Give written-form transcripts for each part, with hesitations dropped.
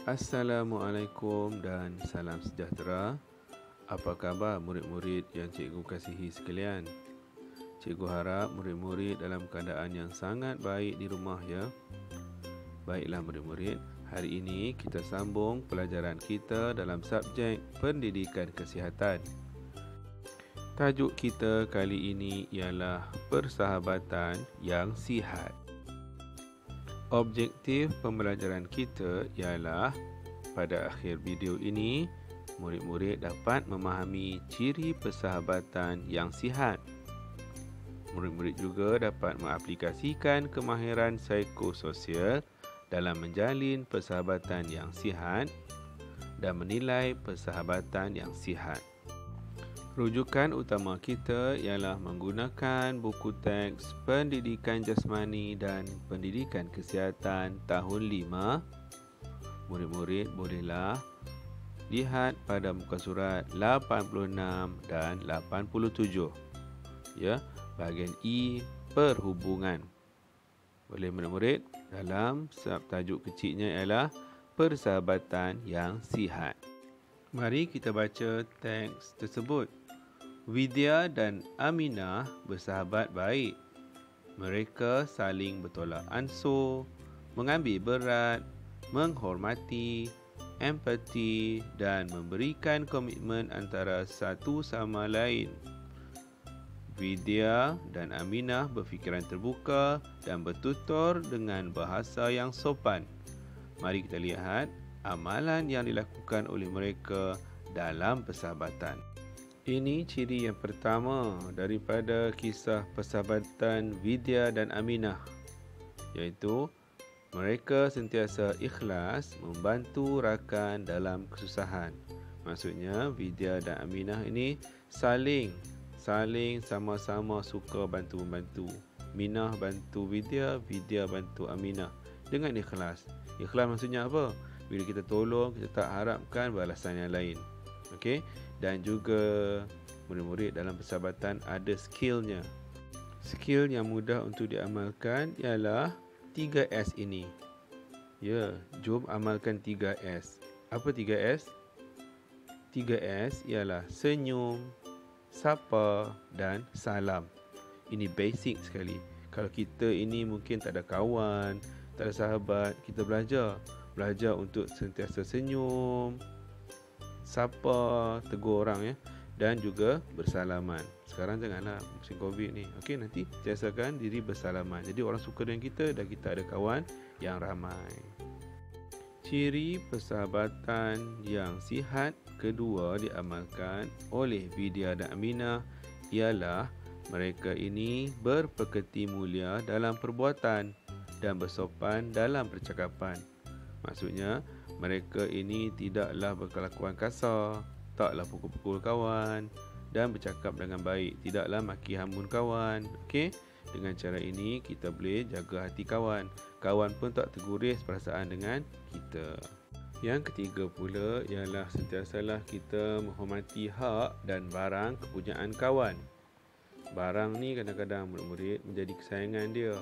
Assalamualaikum dan salam sejahtera. Apa khabar murid-murid yang cikgu kasihi sekalian? Cikgu harap murid-murid dalam keadaan yang sangat baik di rumah ya. Baiklah murid-murid, hari ini kita sambung pelajaran kita dalam subjek pendidikan kesihatan. Tajuk kita kali ini ialah persahabatan yang sihat. Objektif pembelajaran kita ialah pada akhir video ini, murid-murid dapat memahami ciri persahabatan yang sihat. Murid-murid juga dapat mengaplikasikan kemahiran psikososial dalam menjalin persahabatan yang sihat dan menilai persahabatan yang sihat. Rujukan utama kita ialah menggunakan buku teks Pendidikan Jasmani dan Pendidikan Kesihatan tahun 5. Murid-murid bolehlah lihat pada muka surat 86 dan 87. Ya, bahagian E, perhubungan. Boleh murid-murid, dalam subtajuk kecilnya ialah persahabatan yang sihat. Mari kita baca teks tersebut. Vidya dan Aminah bersahabat baik. Mereka saling bertolak ansur, mengambil berat, menghormati, empati dan memberikan komitmen antara satu sama lain. Vidya dan Aminah berfikiran terbuka dan bertutur dengan bahasa yang sopan. Mari kita lihat amalan yang dilakukan oleh mereka dalam persahabatan. Ini ciri yang pertama daripada kisah persahabatan Vidya dan Aminah, iaitu mereka sentiasa ikhlas membantu rakan dalam kesusahan. Maksudnya Vidya dan Aminah ini saling sama-sama suka bantu-membantu. Aminah bantu Vidya, Vidya bantu Aminah dengan ikhlas. Ikhlas maksudnya apa? Bila kita tolong, kita tak harapkan balasan yang lain. Okey, dan juga murid-murid dalam persahabatan ada skillnya. Skill yang mudah untuk diamalkan ialah 3S ini. Ya, jom amalkan 3S. Apa 3S? 3S ialah senyum, sapa dan salam. Ini basic sekali. Kalau kita ini mungkin tak ada kawan, tak ada sahabat, kita belajar untuk sentiasa senyum, sapa, tegur orang ya, dan juga bersalaman. Sekarang janganlah musim Covid ni. Okey, nanti biasakan diri bersalaman. Jadi orang suka dengan kita dan kita ada kawan yang ramai. Ciri persahabatan yang sihat kedua diamalkan oleh Vidya dan Aminah ialah mereka ini berpekerti mulia dalam perbuatan dan bersopan dalam percakapan. Maksudnya mereka ini tidaklah berkelakuan kasar, taklah pukul-pukul kawan dan bercakap dengan baik, tidaklah maki hamun kawan. Okey, dengan cara ini kita boleh jaga hati kawan. Kawan pun tak terguris perasaan dengan kita. Yang ketiga pula ialah sentiasalah kita menghormati hak dan barang kepunyaan kawan. Barang ni kadang-kadang murid-murid menjadi kesayangan dia.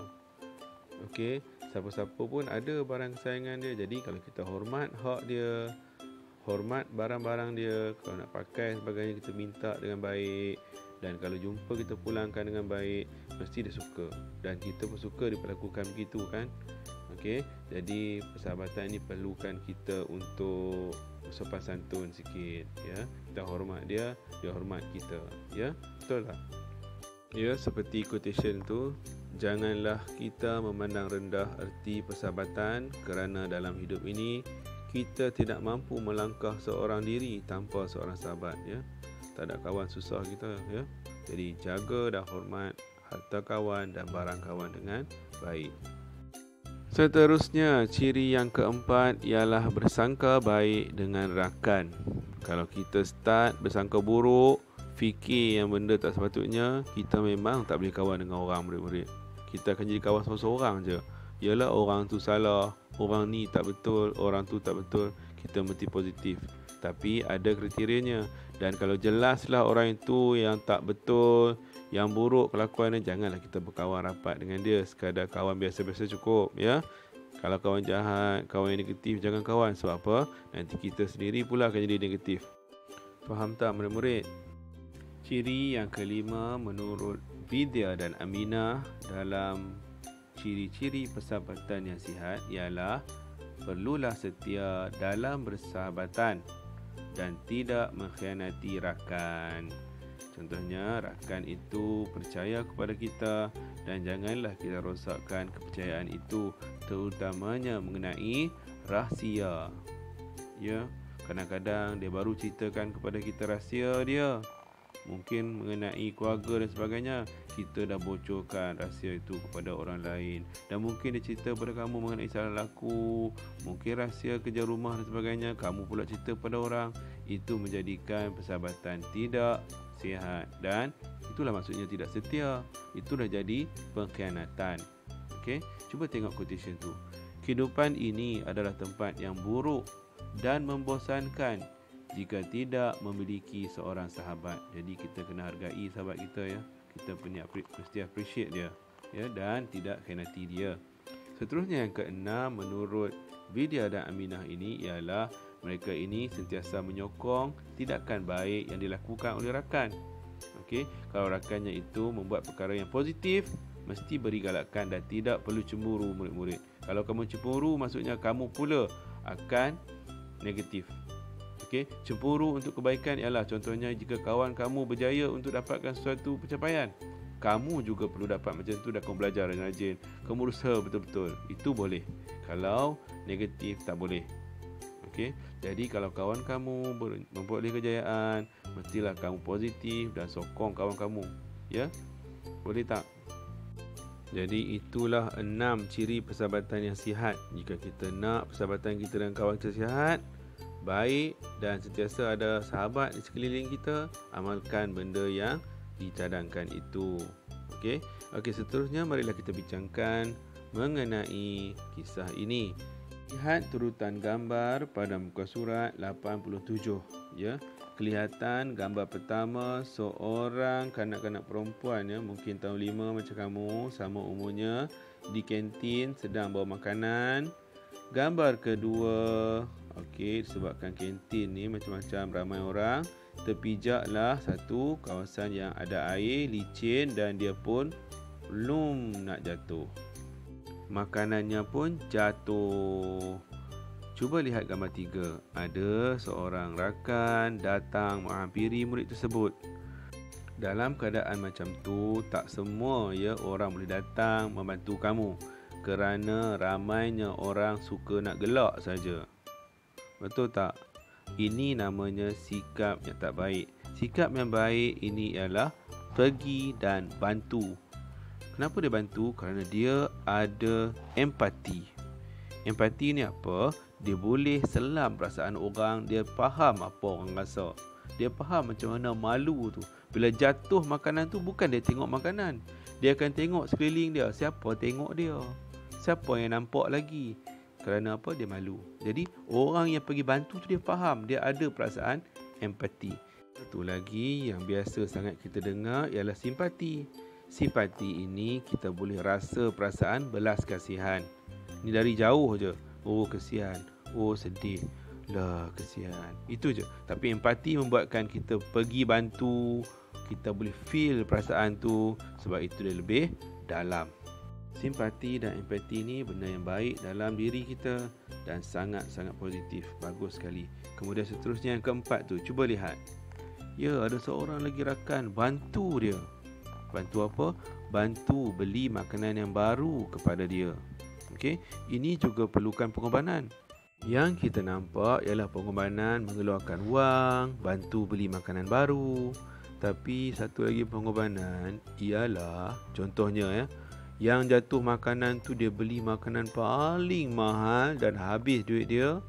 Okey, siapa-siapa pun ada barang kesayangan dia. Jadi kalau kita hormat hak dia, hormat barang-barang dia, kalau nak pakai sebagainya kita minta dengan baik, dan kalau jumpa kita pulangkan dengan baik, mesti dia suka. Dan kita pun suka diperlakukan begitu kan. Okey, jadi persahabatan ini perlukan kita untuk sopan santun sikit ya. Kita hormat dia, dia hormat kita ya. Betul tak? Ya, seperti quotation tu, janganlah kita memandang rendah erti persahabatan kerana dalam hidup ini kita tidak mampu melangkah seorang diri tanpa seorang sahabat ya. Tak ada kawan susah kita ya. Jadi jaga dan hormat harta kawan dan barang kawan dengan baik. Seterusnya, ciri yang keempat ialah bersangka baik dengan rakan. Kalau kita start bersangka buruk, fikir yang benda tak sepatutnya, kita memang tak boleh kawan dengan orang murid-murid. Kita akan jadi kawan seorang-seorang je. Yalah orang tu salah, orang ni tak betul, orang tu tak betul, kita mesti positif. Tapi ada kriterianya. Dan kalau jelaslah orang itu yang tak betul, yang buruk kelakuannya, janganlah kita berkawan rapat dengan dia. Sekadar kawan biasa-biasa cukup ya. Kalau kawan jahat, kawan yang negatif, jangan kawan. Sebab apa? Nanti kita sendiri pula akan jadi negatif. Faham tak murid-murid? Ciri yang kelima menurut Vidya dan Aminah dalam ciri-ciri persahabatan yang sihat ialah perlulah setia dalam bersahabatan dan tidak mengkhianati rakan. Contohnya, rakan itu percaya kepada kita dan janganlah kita rosakkan kepercayaan itu, terutamanya mengenai rahsia. Ya, kadang-kadang dia baru ceritakan kepada kita rahsia dia. Mungkin mengenai keluarga dan sebagainya, kita dah bocorkan rahsia itu kepada orang lain. Dan mungkin dia cerita kepada kamu mengenai salah laku, mungkin rahsia kerja rumah dan sebagainya, kamu pula cerita kepada orang. Itu menjadikan persahabatan tidak sihat dan itulah maksudnya tidak setia. Itu dah jadi pengkhianatan. Okey, cuba tengok quotation tu. Kehidupan ini adalah tempat yang buruk dan membosankan jika tidak memiliki seorang sahabat. Jadi kita kena hargai sahabat kita ya. Kita mesti appreciate dia ya, dan tidak khianati dia. Seterusnya yang keenam menurut Vidya dan Aminah ini ialah mereka ini sentiasa menyokong tindakan baik yang dilakukan oleh rakan. Okey, kalau rakannya itu membuat perkara yang positif, mesti beri galakan dan tidak perlu cemburu murid-murid. Kalau kamu cemburu, maksudnya kamu pula akan negatif. Okey, cemburu untuk kebaikan ialah contohnya jika kawan kamu berjaya untuk dapatkan sesuatu pencapaian, kamu juga perlu dapat macam tu dan kamu belajar rajin, kamu berusaha betul-betul. Itu boleh. Kalau negatif tak boleh. Okey, jadi kalau kawan kamu memperoleh kejayaan, mestilah kamu positif dan sokong kawan kamu. Ya? Boleh tak? Jadi itulah 6 ciri persahabatan yang sihat. Jika kita nak persahabatan kita dengan kawan kita sihat, baik dan sentiasa ada sahabat di sekeliling kita, amalkan benda yang dicadangkan itu. Okey, seterusnya marilah kita bincangkan mengenai kisah ini. Lihat turutan gambar pada muka surat 87 ya. Kelihatan gambar pertama seorang kanak-kanak perempuan ya, mungkin tahun 5 macam kamu, sama umurnya, di kantin sedang bawa makanan. Gambar kedua, okey, disebabkan kantin ni macam-macam ramai orang, terpijaklah satu kawasan yang ada air, licin dan dia pun belum nak jatuh. Makanannya pun jatuh. Cuba lihat gambar 3. Ada seorang rakan datang menghampiri murid tersebut. Dalam keadaan macam tu, tak semua ya orang boleh datang membantu kamu, kerana ramainya orang suka nak gelak saja. Betul tak? Ini namanya sikap yang tak baik. Sikap yang baik ini ialah pergi dan bantu. Kenapa dia bantu? Kerana dia ada empati. Empati ni apa? Dia boleh selam perasaan orang. Dia faham apa orang rasa. Dia faham macam mana malu tu. Bila jatuh makanan tu, bukan dia tengok makanan, dia akan tengok sekeliling dia. Siapa tengok dia? Siapa yang nampak lagi? Kerana apa? Dia malu. Jadi orang yang pergi bantu tu dia faham. Dia ada perasaan empati. Satu lagi yang biasa sangat kita dengar ialah simpati. Simpati ini kita boleh rasa perasaan belas kasihan. Ni dari jauh je. Oh kasihan. Oh sedih. Lah kasihan. Itu je. Tapi empati membuatkan kita pergi bantu. Kita boleh feel perasaan tu. Sebab itu dia lebih dalam. Simpati dan empati ni benda yang baik dalam diri kita dan sangat-sangat positif. Bagus sekali. Kemudian seterusnya yang keempat tu, cuba lihat. Ya, ada seorang lagi rakan bantu dia. Bantu apa? Bantu beli makanan yang baru kepada dia. Okey, ini juga perlukan pengorbanan. Yang kita nampak ialah pengorbanan mengeluarkan wang, bantu beli makanan baru. Tapi satu lagi pengorbanan ialah contohnya ya, yang jatuh makanan tu dia beli makanan paling mahal dan habis duit dia.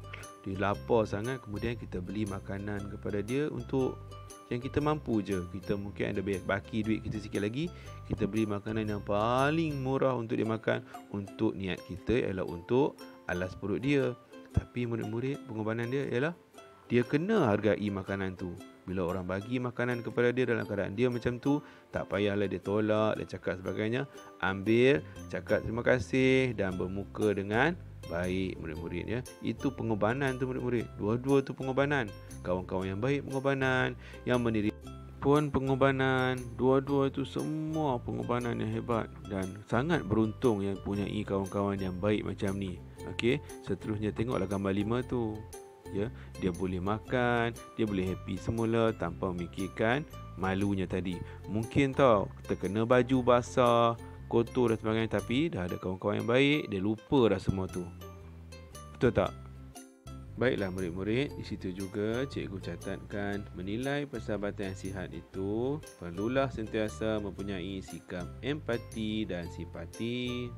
Dia lapar sangat, kemudian kita beli makanan kepada dia untuk yang kita mampu je. Kita mungkin ada baki duit kita sikit lagi, kita beli makanan yang paling murah untuk dia makan. Untuk niat kita ialah untuk alas perut dia. Tapi murid-murid, pengorbanan dia ialah dia kena hargai makanan tu. Bila orang bagi makanan kepada dia dalam keadaan dia macam tu, tak payahlah dia tolak, dia cakap sebagainya. Ambil, cakap terima kasih dan bermuka dengan baik murid-murid ya. Itu pengorbanan tu murid-murid. Dua-dua tu pengorbanan. Kawan-kawan yang baik pengorbanan, yang mendiri pun pengorbanan. Dua-dua itu semua pengorbanan yang hebat dan sangat beruntung yang mempunyai kawan-kawan yang baik macam ni. Okey, seterusnya tengoklah gambar 5 tu. Ya, dia boleh makan, dia boleh happy semula tanpa memikirkan malunya tadi. Mungkin tau terkena baju basah, kotor dan sebagainya, tapi dah ada kawan-kawan yang baik, dia lupa dah semua tu. Betul tak? Baiklah murid-murid, di situ juga cikgu catatkan menilai persahabatan yang sihat itu perlulah sentiasa mempunyai sikap empati dan simpati,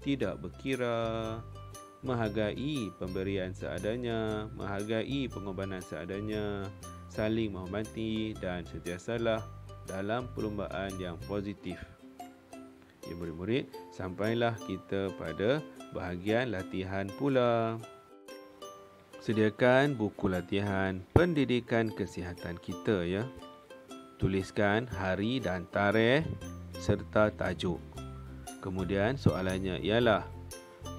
tidak berkira, menghargai pemberian seadanya, menghargai pengorbanan seadanya, saling menghormati dan sentiasalah dalam perlumbaan yang positif. Ya murid-murid, sampailah kita pada bahagian latihan pula. Sediakan buku latihan pendidikan kesihatan kita ya. Tuliskan hari dan tarikh serta tajuk. Kemudian soalannya ialah,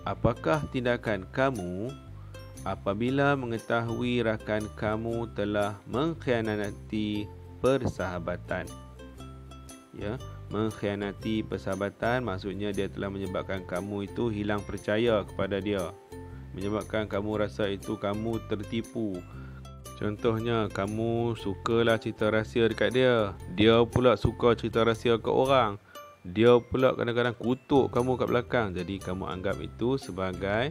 apakah tindakan kamu apabila mengetahui rakan kamu telah mengkhianati persahabatan? Ya, mengkhianati persahabatan maksudnya dia telah menyebabkan kamu itu hilang percaya kepada dia. Menyebabkan kamu rasa itu kamu tertipu. Contohnya, kamu sukalah cerita rahsia dekat dia. Dia pula suka cerita rahsia ke orang. Dia pula kadang-kadang kutuk kamu kat belakang. Jadi, kamu anggap itu sebagai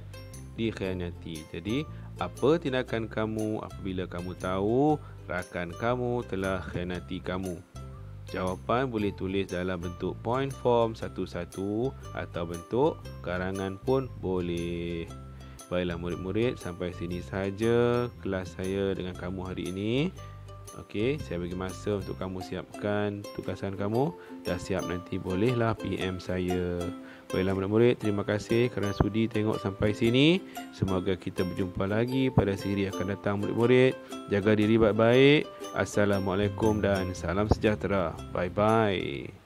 dikhianati. Jadi, apa tindakan kamu apabila kamu tahu rakan kamu telah khianati kamu? Jawapan boleh tulis dalam bentuk point form satu-satu atau bentuk karangan pun boleh. Baiklah murid-murid, sampai sini sahaja kelas saya dengan kamu hari ini. Okey, saya bagi masa untuk kamu siapkan tugasan kamu. Dah siap nanti bolehlah PM saya. Baiklah murid-murid, terima kasih kerana sudi tengok sampai sini. Semoga kita berjumpa lagi pada siri akan datang murid-murid. Jaga diri baik-baik. Assalamualaikum dan salam sejahtera. Bye-bye.